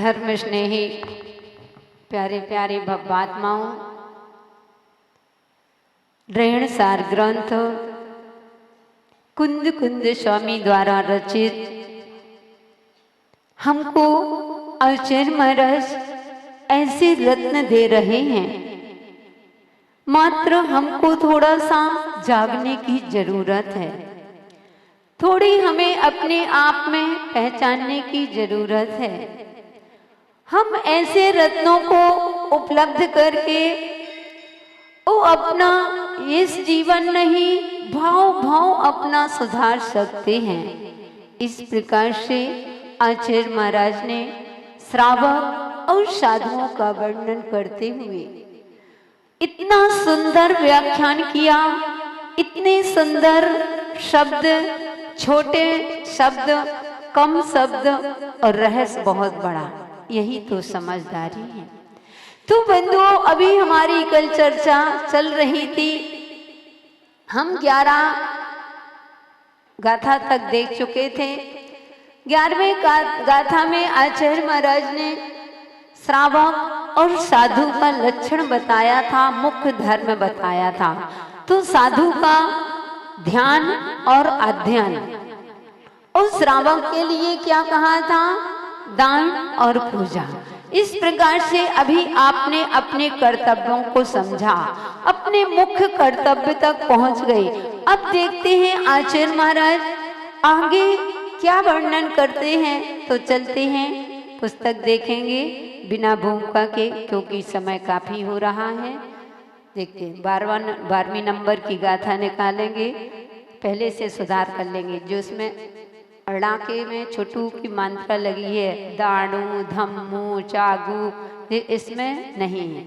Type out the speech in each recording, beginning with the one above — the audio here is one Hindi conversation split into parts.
धर्म स्नेही प्यारे प्यारे भव्यात्माओं, ऋण सार ग्रंथ कुंद कुंद स्वामी द्वारा रचित हमको आचार्य महाराज ऐसे रत्न दे रहे हैं। मात्र हमको थोड़ा सा जागने की जरूरत है, थोड़ी हमें अपने आप में पहचानने की जरूरत है। हम ऐसे रत्नों को उपलब्ध करके वो अपना इस जीवन नहीं भाव भाव अपना सुधार सकते हैं। इस प्रकार से आचार्य महाराज ने श्रावक और साधुओं का वर्णन करते हुए इतना सुंदर व्याख्यान किया, इतने सुंदर शब्द, छोटे शब्द, कम शब्द और रहस्य बहुत बड़ा। यही तो समझदारी है। तो बंधुओं, अभी हमारी कल चर्चा चल रही थी। हम 11 गाथा तक देख चुके थे। 11वें गाथा में आचार्य महाराज ने श्रावक और साधु का लक्षण बताया था, मुख्य धर्म बताया था। तो साधु का ध्यान और अध्ययन, और श्रावक के लिए क्या कहा था? दान और पूजा। इस प्रकार से अभी आपने अपने कर्तव्यों को समझा, अपने मुख्य कर्तव्य तक पहुंच गए। अब देखते हैं आचार्य महाराज आगे क्या वर्णन करते हैं। तो चलते हैं, पुस्तक देखेंगे बिना भूमिका के, क्योंकि समय काफी हो रहा है। देखते हैं 12वें नंबर की गाथा निकालेंगे, पहले से सुधार कर लेंगे। जो इसमें अड़ाके में छोटू की मात्रा लगी है, दाणु, धम्मू, चागू, इसमें नहीं है।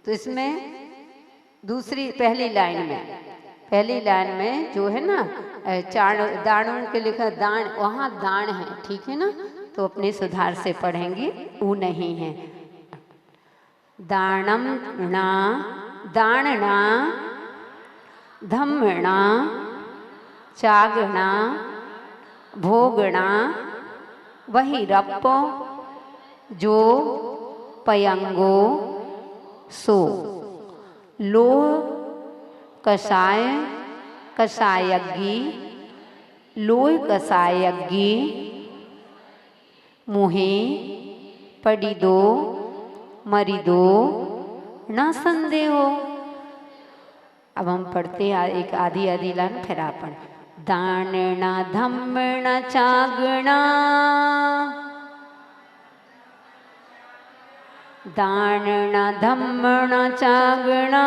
तो इसमें दूसरी पहली लाइन में जो है ना दाणु के लिखा दान, वहाँ दान है, ठीक है ना। तो अपने सुधार से पढ़ेंगे, वो नहीं है। दानम ना, दानना, धम्मना, चागना, भोगना, वही रप्पो जो पयंगो सो, लो कषाय कषायज्ञी, लोय कषायज्ञी, मुहे पड़ी दो मरी दो न संदेहो। अब हम पढ़ते हैं एक आधी लाइन, फिर आप दानना धम्मना चागना, दानना धम्मना चागना,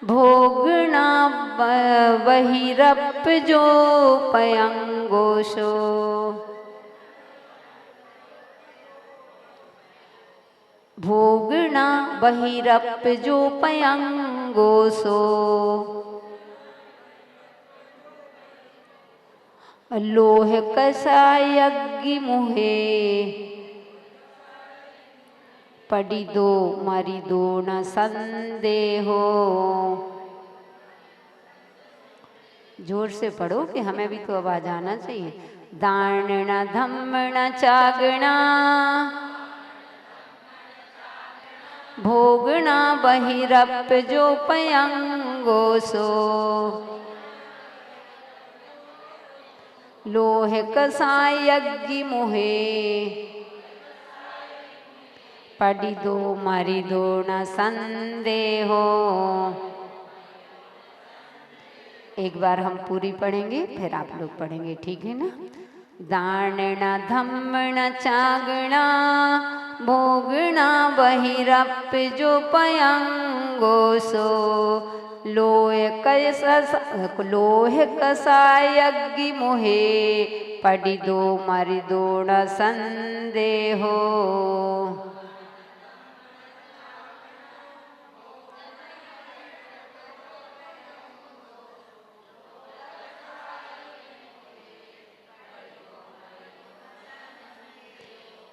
भोगना वही रप जो पयंगोशो। भोगना वही रप जो पयंगो सो, लोह कषायज्ञ मुहे पड़ी दो मरी दो न संदेहो। जोर से पढ़ो कि हमें भी तो आवाज आना चाहिए। दानना धम्मना चागना, भोगना बहिरप जो पयंगो सो, लोह कषायज्ञ मुहे पड़ी दो मरी दो न संदेहो। एक बार हम पूरी पढ़ेंगे, फिर आप लोग पढ़ेंगे, ठीक है ना। दानना धम्मना चागना, भोगना बहिरप जो पयंगो सो, लोह कषायज्ञ मुहे पड़ी दो मरी दो न संदेहो।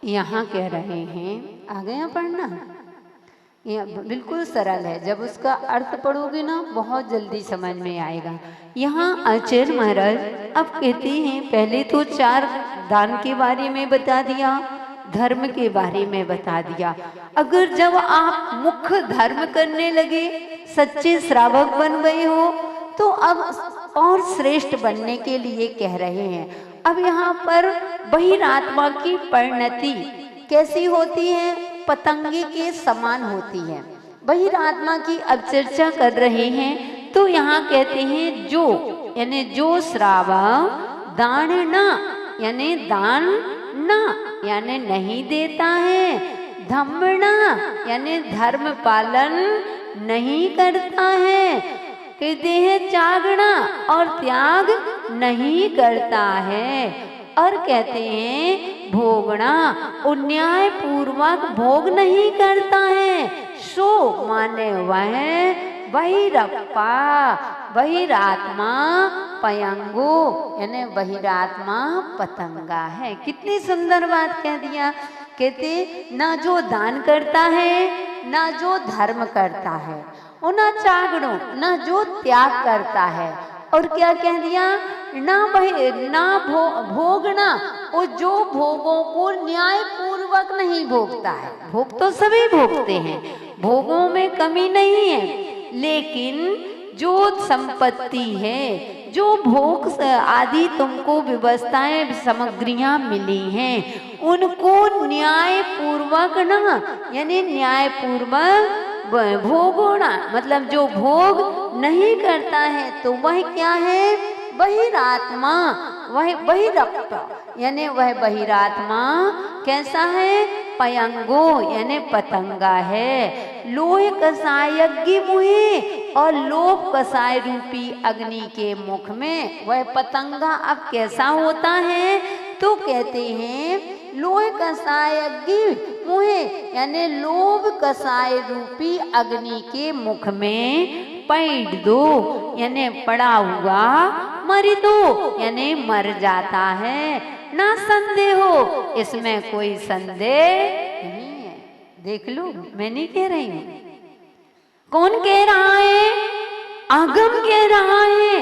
यहाँ कह रहे हैं, आ गया पढ़ना, ये बिल्कुल सरल है, जब उसका अर्थ पढ़ोगे ना बहुत जल्दी समझ में आएगा। यहाँ आचार्य महाराज अब कहते हैं, पहले तो 4 दान के बारे में बता दिया, धर्म के बारे में बता दिया। अगर जब आप मुख्य धर्म करने लगे, सच्चे श्रावक बन गए हो, तो अब और श्रेष्ठ बनने के लिए कह रहे हैं। अब यहाँ पर बहिरात्मा की परिणति कैसी होती है? पतंगे के समान होती है। बहिरात्मा की अब चर्चा कर रहे हैं, तो यहाँ कहते हैं जो, यानी जो श्रावक दान न, यानी दान न यानी नहीं देता है, धम्मना यानी धर्म पालन नहीं करता है, कहते हैं त्यागना और त्याग नहीं करता है, और कहते हैं भोगना और न्याय पूर्वक भोग नहीं करता है। सो माने वह बहिरप्पा, बहिरात्मा पयंगो, यानी बहिरात्मा पतंगा है। कितनी सुंदर बात कह दिया। कहते ना जो दान करता है, ना जो धर्म करता है, और ना त्यागणो, ना जो त्याग करता है, और क्या कह दिया, ना भोगना, और जो भोगों को न्याय पूर्वक नहीं भोगता है। भोग तो सभी भोगते हैं, भोगों में कमी नहीं है, लेकिन जो संपत्ति है, जो भोग आदि तुमको व्यवस्थाएं सामग्रियां मिली हैं, उनको न्याय पूर्वक ना, यानी न्याय पूर्वक भोगोना, मतलब जो भोग नहीं करता है, तो वह क्या है, बहिरात्मा, वह बहिरप्पा, यानी वह बहिरात्मा कैसा है, पयंगो यानी पतंगा है। लोह कसायज्ञ मुहे, और लोभ कसाय रूपी अग्नि के मुख में वह पतंगा अब कैसा होता है, तो कहते हैं लोह कसायज्ञ मुहे, यानी लोभ कसाय रूपी अग्नि के मुख में पैठ दो, यानी पड़ा हुआ मर दो, यानी मर जाता है। ना संदेह हो, इसमें कोई संदेह नहीं है। देख लो, मैं नहीं कह रही हूं, कौन कह रहा है, आगम कह रहा है।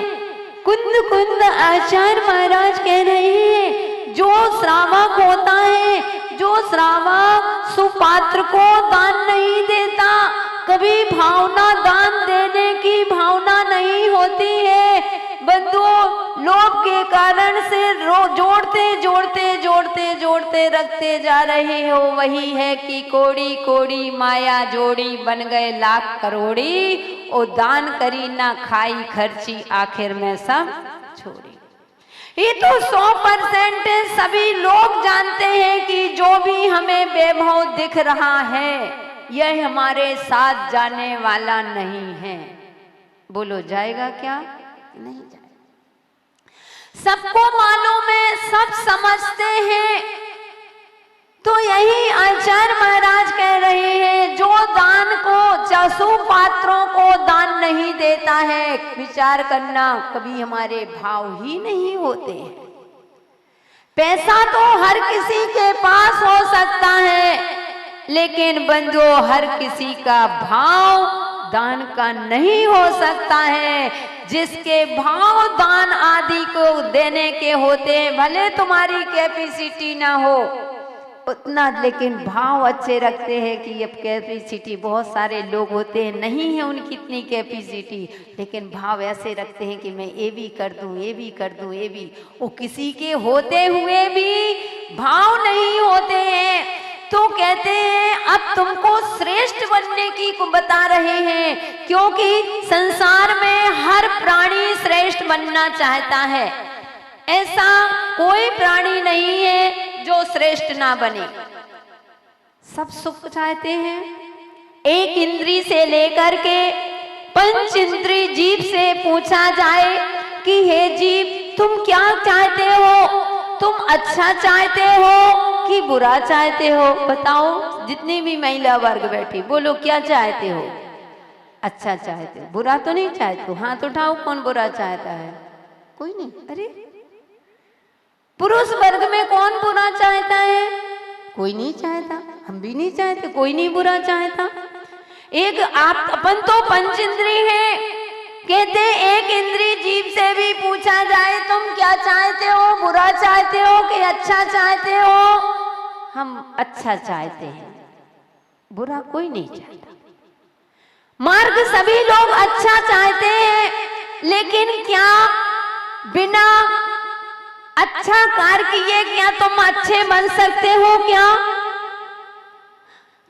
कुंद कुंद आचार्य महाराज कह रहे हैं, जो श्रावक होता है, जो श्रावक सुपात्र को दान नहीं देता, कभी भावना दान देने की भावना नहीं होती है। बंधुओं, लोभ के कारण से जोड़ते जोड़ते जोड़ते जोड़ते रखते जा रहे हो, वही है कि कोड़ी कोड़ी माया जोड़ी, बन गए लाख करोड़ी, और दान करी ना खाई खर्ची, आखिर में सब छोड़ी। ये तो 100% सभी लोग जानते हैं कि जो भी हमें वैभव दिख रहा है, यह हमारे साथ जाने वाला नहीं है। बोलो जाएगा क्या? नहीं जाएगा। सबको मालूम है, सब समझते हैं, तो यही आचार्य महाराज कह रहे हैं, जो दान को, चसु पात्रों को दान नहीं देता है, विचार करना, कभी हमारे भाव ही नहीं होते हैं। पैसा तो हर किसी के पास हो सकता है, लेकिन बंधुओं, हर किसी का भाव दान का नहीं हो सकता है। जिसके भाव दान आदि को देने के होते हैं, भले तुम्हारी कैपेसिटी ना हो उतना, लेकिन भाव अच्छे रखते हैं कि अब कैपेसिटी, बहुत सारे लोग होते हैं नहीं है उनकी इतनी कैपेसिटी, लेकिन भाव ऐसे रखते हैं कि मैं ये भी कर दूं, ये भी कर दूं, ये भी, वो किसी के होते हुए भी भाव नहीं होते हैं। तो कहते हैं अब तुमको श्रेष्ठ बनने की को बता रहे हैं, क्योंकि संसार में हर प्राणी श्रेष्ठ बनना चाहता है। ऐसा कोई प्राणी नहीं है जो श्रेष्ठ ना बने। सब सुख चाहते हैं, एक इंद्री से लेकर के 5 इंद्री जीव से पूछा जाए कि हे जीव, तुम क्या चाहते हो, तुम अच्छा चाहते हो कि बुरा चाहते हो? बताओ, जितनी भी महिला वर्ग बैठी, बोलो क्या चाहते हो? अच्छा चाहते हो, बुरा तो नहीं चाहते हो? हाथ उठाओ, कौन बुरा चाहता है? कोई नहीं। अरे पुरुष वर्ग में कौन बुरा चाहता है? कोई नहीं चाहता, हम भी नहीं चाहते, कोई नहीं बुरा चाहता। एक आप अपन तो पंच इंद्री है, कहते एक इंद्री जीव से भी पूछा जाए तुम क्या चाहते हो, बुरा चाहते हो कि अच्छा चाहते हो, हम अच्छा चाहते हैं, बुरा कोई नहीं चाहता। मार्ग सभी लोग अच्छा चाहते हैं, लेकिन क्या बिना अच्छा कार्य किए क्या तुम अच्छे बन सकते हो? क्या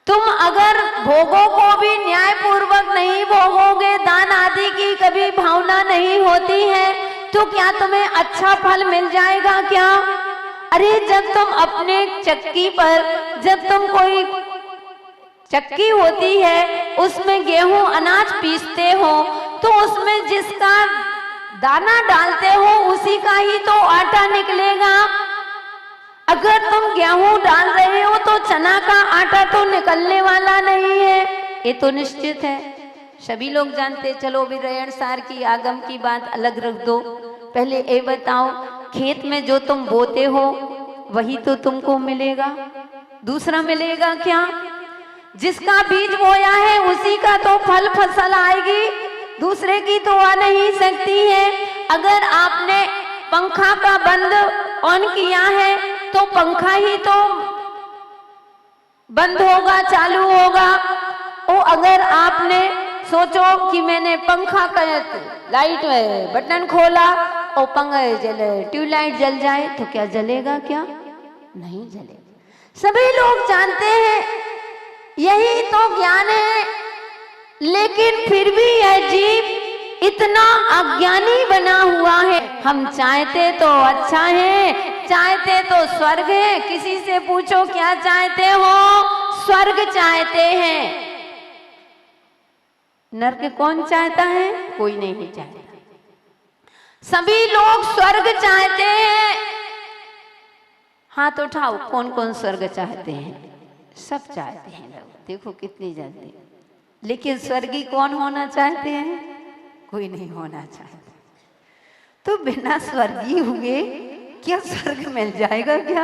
तुम अगर भोगों को भी न्याय पूर्वक नहीं भोगोगे, दान आदि की कभी भावना नहीं होती है, तो क्या तुम्हें अच्छा फल मिल जाएगा? क्या अरे जब तुम अपने चक्की पर, जब तुम कोई चक्की होती है उसमें गेहूं अनाज पीसते हो, तो उसमें जिसका दाना डालते हो उसी का ही तो आटा निकलेगा। अगर तुम गेहूं डाल रहे हो तो चना का आटा तो निकलने वाला नहीं है, ये तो निश्चित है, सभी लोग जानते। चलो भी रैयण सार की आगम की बात अलग रख दो, पहले ये बताओ खेत में जो तुम बोते हो वही तो तुमको मिलेगा, दूसरा मिलेगा क्या? जिसका बीज बोया है उसी का तो फल फसल आएगी, दूसरे की तो आ नहीं सकती है। अगर आपने पंखा का बंद ऑन किया है तो पंखा ही तो बंद होगा, चालू होगा। और अगर आपने सोचो कि मैंने पंखा का लाइट बटन खोला और पंखा जले, ट्यूबलाइट जल जाए तो क्या जलेगा? क्या नहीं जलेगा। सभी लोग जानते हैं यही तो ज्ञान है, लेकिन फिर भी यह जीव इतना अज्ञानी बना हुआ है। हम चाहते तो अच्छा है, चाहते तो स्वर्ग है, किसी से पूछो क्या चाहते हो? स्वर्ग चाहते हैं। नरक कौन चाहता है? कोई नहीं चाहता। सभी लोग स्वर्ग चाहते हैं। हाथ उठाओ, कौन कौन स्वर्ग चाहते हैं? सब चाहते हैं लोग, देखो कितनी जल्दी। लेकिन स्वर्गी कौन होना चाहते हैं? कोई नहीं होना चाहता। तो बिना स्वर्गी हुए क्या स्वर्ग मिल जाएगा? क्या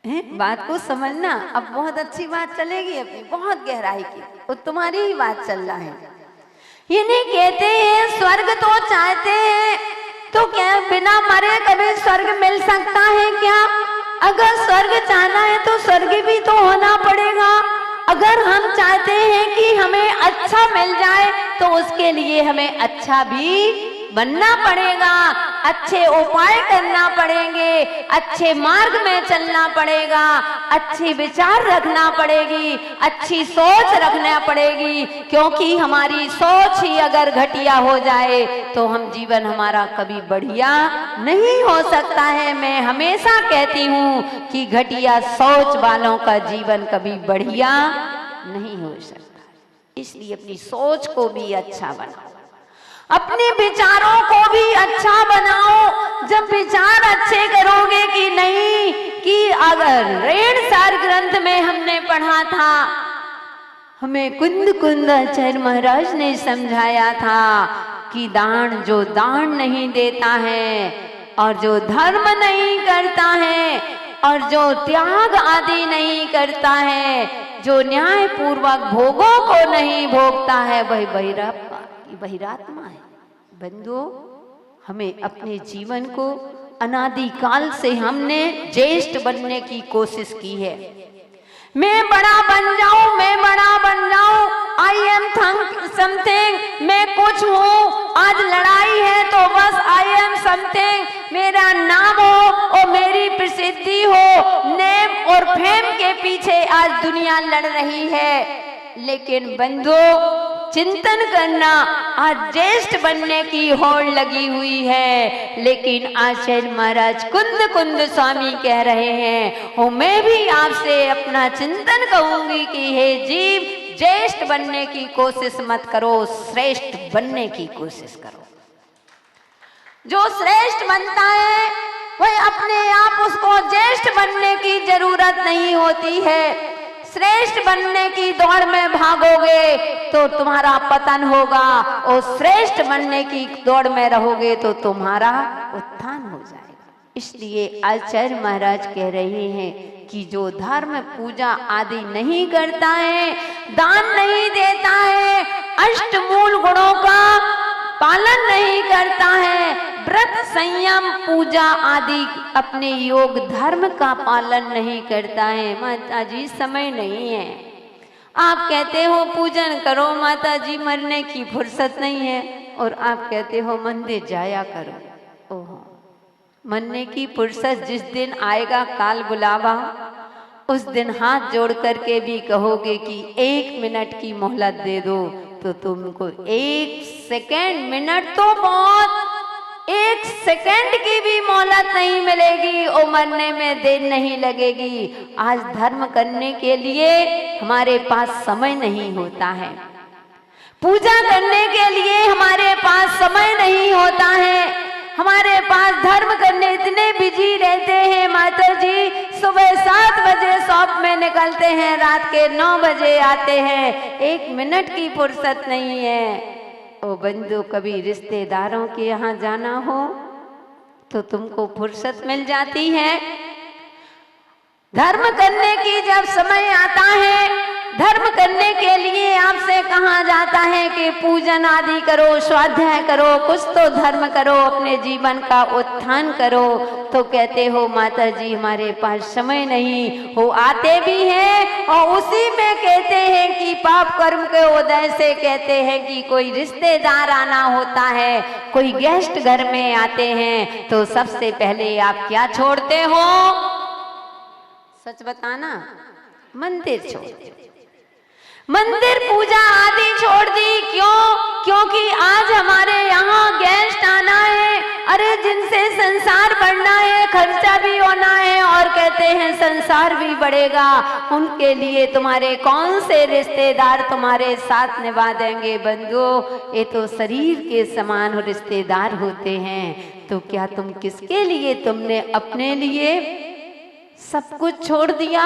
है? बात को समझना। अब बहुत अच्छी बात चलेगी अपनी, बहुत गहराई की, और तुम्हारी ही बात चल रहा है। ये नहीं कहते हैं स्वर्ग तो चाहते हैं, तो क्या बिना मरे कभी स्वर्ग मिल सकता है? क्या अगर स्वर्ग चाहना है तो स्वर्ग भी तो होना पड़ेगा। अगर हम चाहते हैं कि हमें अच्छा मिल जाए तो उसके लिए हमें अच्छा भी बनना पड़ेगा, अच्छे उपाय करना पड़ेंगे, अच्छे मार्ग में चलना पड़ेगा, अच्छे विचार रखना पड़ेगी, अच्छी सोच रखना पड़ेगी। क्योंकि हमारी सोच ही अगर घटिया हो जाए तो हम जीवन हमारा कभी बढ़िया नहीं हो सकता है। मैं हमेशा कहती हूँ कि घटिया सोच वालों का जीवन कभी बढ़िया नहीं हो सकता। इसलिए अपनी सोच को भी अच्छा बनाओ, अपने विचारों को भी अच्छा बनाओ। जब विचार अच्छे करोगे कि नहीं, कि अगर रैयण सार ग्रंथ में हमने पढ़ा था, हमें कुंद कुंद आचार्य महाराज ने समझाया था कि दान जो दान नहीं देता है और जो धर्म नहीं करता है और जो त्याग आदि नहीं करता है, जो न्याय पूर्वक भोगों को नहीं भोगता है, वही बहिरात्मा है। बंधुओं, हमें अपने जीवन को अनादिकाल से हमने ज्येष्ठ बनने की कोशिश की है। मैं बड़ा बन जाऊं, मैं बड़ा बन जाऊं, आई एम समथिंग, मैं कुछ हूँ। आज लड़ाई है तो बस आई एम समथिंग, मेरा नाम हो और मेरी प्रसिद्धि हो। नेम और फेम के पीछे आज दुनिया लड़ रही है। लेकिन बंधुओं, चिंतन करना, आज ज्येष्ठ बनने की होड़ लगी हुई है। लेकिन आचार्य महाराज कुंद कुंद स्वामी कह रहे हैं, और मैं भी आपसे अपना चिंतन कहूंगी कि हे जीव, ज्येष्ठ बनने की कोशिश मत करो, श्रेष्ठ बनने की कोशिश करो। जो श्रेष्ठ बनता है वह अपने आप, उसको ज्येष्ठ बनने की जरूरत नहीं होती है। श्रेष्ठ बनने की दौड़ में भागोगे तो तुम्हारा पतन होगा, और श्रेष्ठ बनने की दौड़ में रहोगे तो तुम्हारा उत्थान हो जाएगा। इसलिए आचार्य महाराज कह रहे हैं कि जो धर्म पूजा आदि नहीं करता है, दान नहीं देता है, अष्टमूल गुणों का पालन नहीं करता है, व्रत संयम पूजा आदि अपने योग धर्म का पालन नहीं करता है, माता जी समय नहीं है। आप कहते हो पूजन करो माता जी, मरने की फुर्सत नहीं है, और आप कहते हो मंदिर जाया करो। ओहो, मरने की फुर्सत जिस दिन आएगा काल बुलावा, उस दिन हाथ जोड़ करके भी कहोगे कि 1 मिनट की मोहलत दे दो, तो तुमको 1 सेकेंड, मिनट तो बहुत, 1 सेकेंड की भी मोहलत नहीं मिलेगी और मरने में देर नहीं लगेगी। आज धर्म करने के लिए हमारे पास समय नहीं होता है, पूजा करने के लिए हमारे पास समय नहीं होता है, हमारे पास धर्म करने इतने बिजी रहते हैं माता जी, सुबह 7 बजे शॉप में निकलते हैं, रात के 9 बजे आते हैं, 1 मिनट की फुर्सत नहीं है। ओ बंधु, कभी रिश्तेदारों के यहाँ जाना हो तो तुमको फुर्सत मिल जाती है। धर्म करने की जब समय आता है, धर्म करने के लिए आपसे कहा जाता है कि पूजन आदि करो, स्वाध्याय करो, कुछ तो धर्म करो, अपने जीवन का उत्थान करो, तो कहते हो माता जी हमारे पास समय नहीं हो। आते भी हैं और उसी में कहते हैं कि पाप कर्म के उदय से कहते हैं कि कोई रिश्तेदार आना होता है, कोई गेस्ट घर में आते हैं, तो सबसे पहले आप क्या छोड़ते हो? सच बताना, मंदिर छोड़, मंदिर पूजा आदि छोड़ दी। क्यों? क्योंकि आज हमारे यहाँ गेस्ट आना है, अरे जिनसे संसार बढ़ना है, खर्चा भी होना है, और कहते हैं संसार भी बढ़ेगा, उनके लिए तुम्हारे कौन से रिश्तेदार तुम्हारे साथ निभा देंगे? बंधु, ये तो शरीर के समान रिश्तेदार होते हैं, तो क्या तुम किसके लिए, तुमने अपने लिए सब कुछ छोड़ दिया?